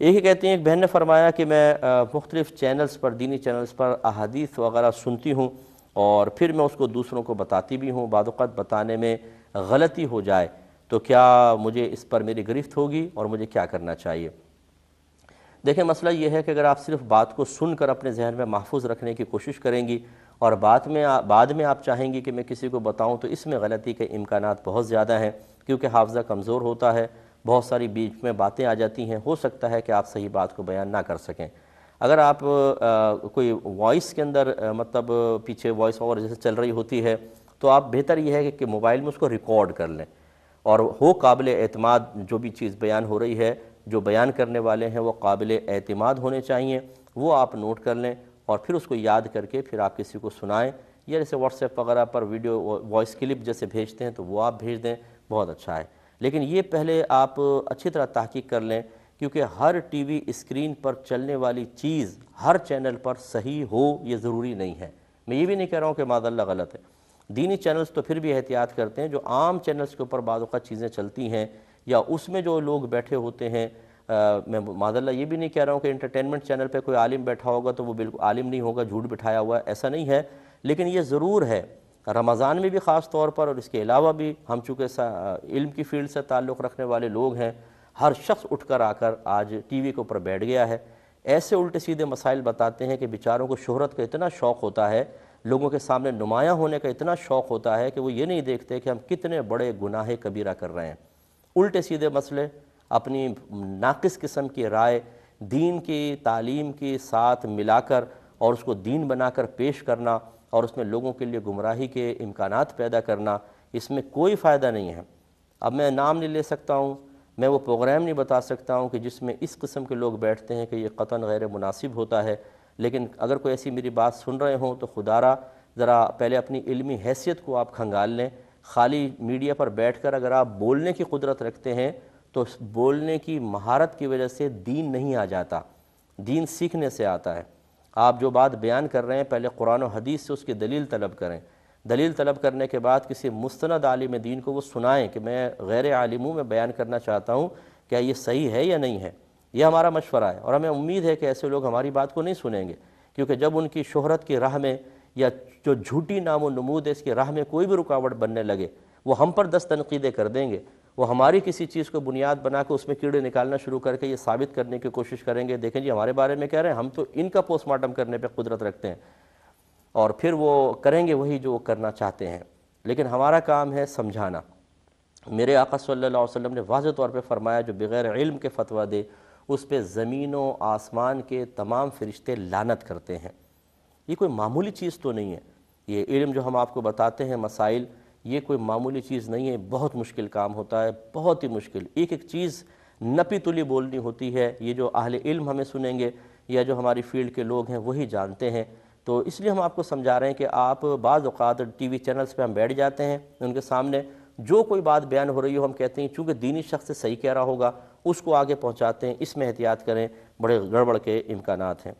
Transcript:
ایک ہی کہتی ہیں، ایک بہن نے فرمایا کہ میں مختلف چینلز پر، دینی چینلز پر احادیث وغیرہ سنتی ہوں اور پھر میں اس کو دوسروں کو بتاتی بھی ہوں، بعض اوقات بتانے میں غلطی ہو جائے تو کیا مجھے اس پر میری گرفت ہوگی اور مجھے کیا کرنا چاہیے؟ دیکھیں، مسئلہ یہ ہے کہ اگر آپ صرف بات کو سن کر اپنے ذہن میں محفوظ رکھنے کی کوشش کریں گی اور بعد میں آپ چاہیں گی کہ میں کسی کو بتاؤں، تو اس میں غلطی کے امکانات بہت زیادہ ہیں، کیونکہ حافظہ کمزور ہوتا ہے، بہت ساری بیچ میں باتیں آ جاتی ہیں، ہو سکتا ہے کہ آپ صحیح بات کو بیان نہ کر سکیں۔ اگر آپ کوئی وائس کے اندر مطلب پیچھے وائس اوور جیسے چل رہی ہوتی ہے، تو آپ بہتر یہ ہے کہ موبائل میں اس کو ریکارڈ کر لیں، اور ہو قابل اعتماد جو بھی چیز بیان ہو رہی ہے، جو بیان کرنے والے ہیں وہ قابل اعتماد ہونے چاہیے، وہ آپ نوٹ کر لیں اور پھر اس کو یاد کر کے پھر آپ کسی کو سنائیں، یا جیسے واٹس ایپ وغیرہ پر ویڈیو وائس کلپ جیسے بھیجتے ہیں تو وہ آپ بھیج دیں، بہت اچھا ہے۔ لیکن یہ پہلے آپ اچھی طرح تحقیق کر لیں، کیونکہ ہر ٹی وی اسکرین پر چلنے والی چیز ہر چینل پر صحیح ہو یہ ضروری نہیں ہے۔ میں یہ بھی نہیں کہہ رہا ہوں کہ معاذ اللہ غلط ہے۔ دینی چینلز تو پھر بھی احتیاط کرتے ہیں، جو عام چینلز کے اوپر بعض اوقات چیزیں چلتی ہیں یا اس میں جو لوگ بیٹھے ہوتے ہیں، میں معاذ اللہ یہ بھی نہیں کہہ رہا ہوں کہ انٹرٹینمنٹ چینل پہ کوئی عالم بیٹھا ہوگا تو وہ بالکل عالم نہیں ہوگا، جھوٹ بٹھایا ہوا ہے، ایسا نہیں ہے، لیکن یہ ضرور ہے رمضان میں بھی خاص طور پر، اور اس کے علاوہ بھی ہم چونکہ علم کی فیلڈ سے تعلق رکھنے والے لوگ ہیں، ہر شخص اٹھ کر آ کر آج ٹی وی کے اوپر بیٹھ گیا ہے، ایسے الٹے سیدھے مسائل بتاتے ہیں کہ بیچاروں کو شہرت کا اتنا شوق ہوتا ہے، لوگوں کے سامنے نمایاں ہونے کا اتنا شوق ہوتا ہے کہ وہ یہ نہیں دیکھتے کہ ہم کتنے بڑے گناہ کبیرہ کر رہے ہیں۔ الٹے سیدھے مسئلے، اپنی ناقص قسم کی رائے دین کی تعلیم کے ساتھ ملا کر اور اس کو دین بنا کر پیش کرنا اور اس میں لوگوں کے لیے گمراہی کے امکانات پیدا کرنا، اس میں کوئی فائدہ نہیں ہے۔ اب میں نام نہیں لے سکتا ہوں، میں وہ پروگرام نہیں بتا سکتا ہوں کہ جس میں اس قسم کے لوگ بیٹھتے ہیں کہ یہ قطعاً غیر مناسب ہوتا ہے، لیکن اگر کوئی ایسی میری بات سن رہے ہوں تو خدا را ذرا پہلے اپنی علمی حیثیت کو آپ کھنگال لیں۔ خالی میڈیا پر بیٹھ کر اگر آپ بولنے کی قدرت رکھتے ہیں تو بولنے کی مہارت کی وجہ سے دین نہیں آ جاتا، دین سیکھنے سے آتا ہے۔ آپ جو بات بیان کر رہے ہیں پہلے قرآن و حدیث سے اس کی دلیل طلب کریں، دلیل طلب کرنے کے بعد کسی مستند عالم دین کو وہ سنائیں کہ میں غیر عالم ہوں، میں بیان کرنا چاہتا ہوں، کیا یہ صحیح ہے یا نہیں ہے۔ یہ ہمارا مشورہ ہے، اور ہمیں امید ہے کہ ایسے لوگ ہماری بات کو نہیں سنیں گے، کیونکہ جب ان کی شہرت کی راہ میں یا جو جھوٹی نام و نمود ہے اس کی راہ میں کوئی بھی رکاوٹ بننے لگے، وہ ہم پر 10 تنقیدیں کر دیں گے، وہ ہماری کسی چیز کو بنیاد بنا کے اس میں کیڑے نکالنا شروع کر کے یہ ثابت کرنے کی کوشش کریں گے، دیکھیں جی ہمارے بارے میں کہہ رہے ہیں، ہم تو ان کا پوسٹ مارٹم کرنے پہ قدرت رکھتے ہیں، اور پھر وہ کریں گے وہی جو وہ کرنا چاہتے ہیں۔ لیکن ہمارا کام ہے سمجھانا۔ میرے آقا صلی اللہ علیہ وسلم نے واضح طور پہ فرمایا، جو بغیر علم کے فتویٰ دے اس پہ زمین و آسمان کے تمام فرشتے لعنت کرتے ہیں۔ یہ کوئی معمولی چیز تو نہیں ہے، یہ علم جو ہم آپ کو بتاتے ہیں مسائل، یہ کوئی معمولی چیز نہیں ہے، بہت مشکل کام ہوتا ہے، بہت ہی مشکل، ایک ایک چیز نپی تلی بولنی ہوتی ہے۔ یہ جو اہل علم ہمیں سنیں گے یا جو ہماری فیلڈ کے لوگ ہیں وہی جانتے ہیں، تو اس لیے ہم آپ کو سمجھا رہے ہیں کہ آپ بعض اوقات ٹی وی چینلز پہ ہم بیٹھ جاتے ہیں، ان کے سامنے جو کوئی بات بیان ہو رہی ہو ہم کہتے ہیں چونکہ دینی شخص سے صحیح کہہ رہا ہوگا، اس کو آگے پہنچاتے ہیں، اس میں احتیاط کریں، بڑے گڑبڑ کے امکانات ہیں۔